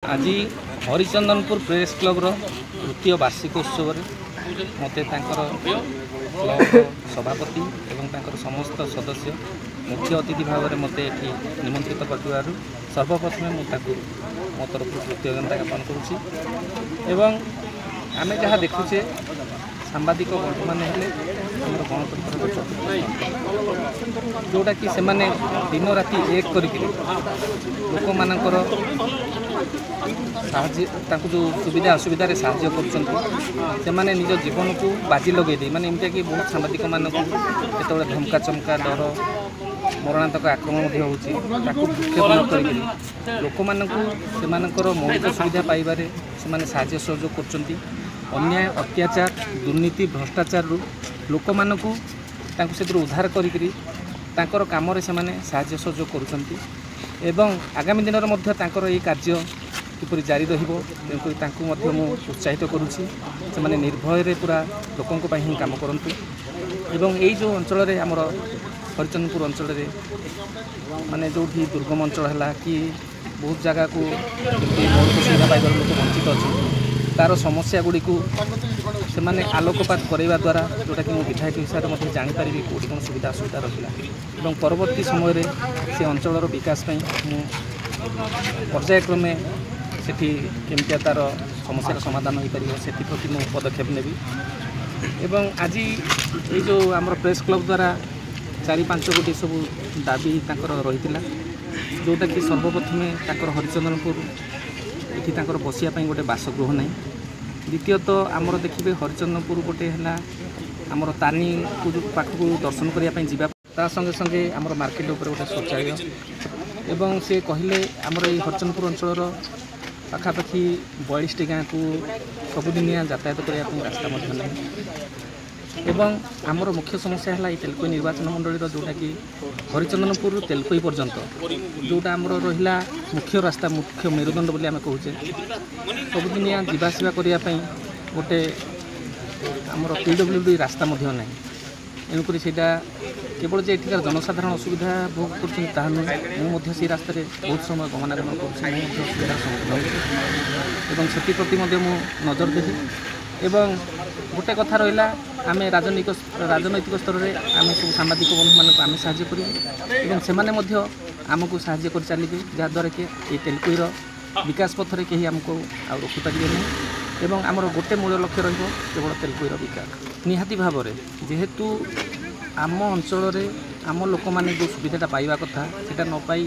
आज Harichandanpur press club तृतीय वार्षिक उत्सव मते क्लब सभापति एवं समस्त सदस्य मुख्य अतिथि भाव में मत निमंत्रित कर सर्वप्रथम मुझे मो तरफ कृतज्ञता ज्ञापन करुँच। आम जहाँ देखुचे सांबादिक बंधु मैंने गणतंत्र चतुर्थ जोटा कि से दिन राति एक कर लोक मानकर जो सुविधा असुविधा साहाय्य कर निज जीवन को बाजी लगे माने एमती कि बहुत सांबादिक मानक जो धमका चमका डर मरणातक आक्रमण भूक्षेपण कर लोक मानकर मौलिक सुविधा पाइबारे से साहाय्य सहयोग कर अन्याय अत्याचार दुर्नीति भ्रष्टाचार लोक मानक उद्धार कर काम से साहाय्य सहयोग कर आगामी दिन में यह कार्य किपरि जारी रही उत्साहित करुँची से निर्भय पूरा लोकों ही काम करतु एवं यही जो अंचल आमर हरिचंदनपुर अंचल माने जो दुर्गम अंचल है कि बहुत जगह को मौलिक सुविधा पाइबार लोक वंचित अच्छा तार समस्या गुड़ी को से आलोकपात करवा द्वारा जोटा कि विधायक हिसाब से जापर कौटी कौन सुविधा असुविधा रहा परवर्ती समय से अंचल विकास पर्यायक्रमे सेठी केमतिया तार समस्या समाधान हो पार से प्रति मु पदक्षेप नेबी एवं आज ये जो आम प्रेस क्लब द्वारा 4-5 गोटी सब दाबी रही जोटा कि सर्वप्रथमे हरिचंदनपुर ये बसिया गोटे बासगृह ना द्वितीयतः आमर देखिए हरिचंदनपुर गोटे है आमर तारिणी को पाखक दर्शन करने जावा संगे संगे आमर मार्केट उपर गोटे शौचालय एवं से कहले आमर ये हरिचंदनपुर अंचल पाखापाखि 42टी गाँव को सबुदिनिया यातायात करने रास्ता ना एवं आमर मुख्य समस्या है तेलकोई निर्वाचन मंडल जोटा कि हरिचंदनपुर तेलकोई पर्यंत जोटा आमर रहा मुख्य रास्ता मुख्य मेरुदंड बोली आम कहे सबुदिनिया जावासवा करने गोटे आमर PWD रास्ता ना एणुक केवल जे एठिकार जनसाधारण असुविधा भोग कर से रास्तार बहुत समय गमनागमन कर नजर देवी एवं गोटे कथा रहा आम राजनैतिक स्तर में आम सब सांबादिक बंधु मानक आम साहाय्य करें आमको साहाय्य कर चलिए जहाद्वारा कि ये तेलकोईर विकास पथरे कहीं आमको रखिपारे नहीं एवं आमर गोटे मूल लक्ष्य केवल तेलकोईर विकास निहाती भाव में जेहेतु आम अंचल आम लोक मैंने जो सुविधाटा पाइबा कथा से न पाई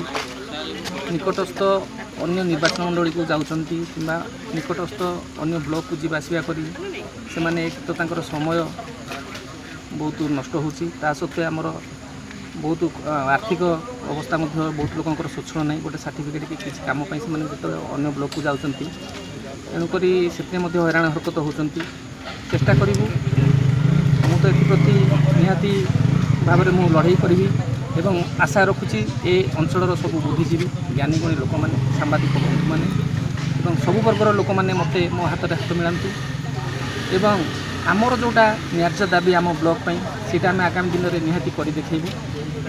निकटस्थ अन्य निर्वाचन मंडल को जाऊँगी कि निकटस्थ अन्य ब्लॉक को जावासवा कर एक तो समय बहुत नष्ट होता सत्वे आमर बहुत आर्थिक अवस्था बहुत लोकर शोषण नहीं गोटे सर्टिफिकेट कि किसी कम से अन्य ब्लॉक को जाऊँगी तेणुक से हैरान हरकत होती चेष्टा करूँ तो एप्रति निहाती भाव में लड़ाई करी एवं आशा रखुची ए अंचल सब बुद्धिजीवी ज्ञानी गुणी लोक मैंने सांबादिक बंधु मैंने सबु वर्गर लोक मैंने मत मो हाथ में हाथ मिलांतु एवं आमर जोटा न्याय्य दाबी आम ब्लॉक से आम आगामी दिन में निहाती कर देखू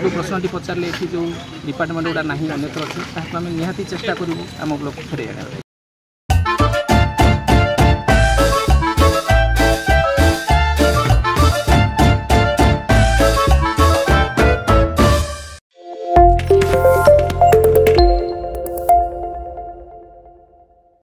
जो प्रश्नटी पचारे ये जो डिपार्टमेंट गुड़ा ना अन्यत्र अच्छे आम निहाती चेष्टा करूँ आम ब्लॉक फेर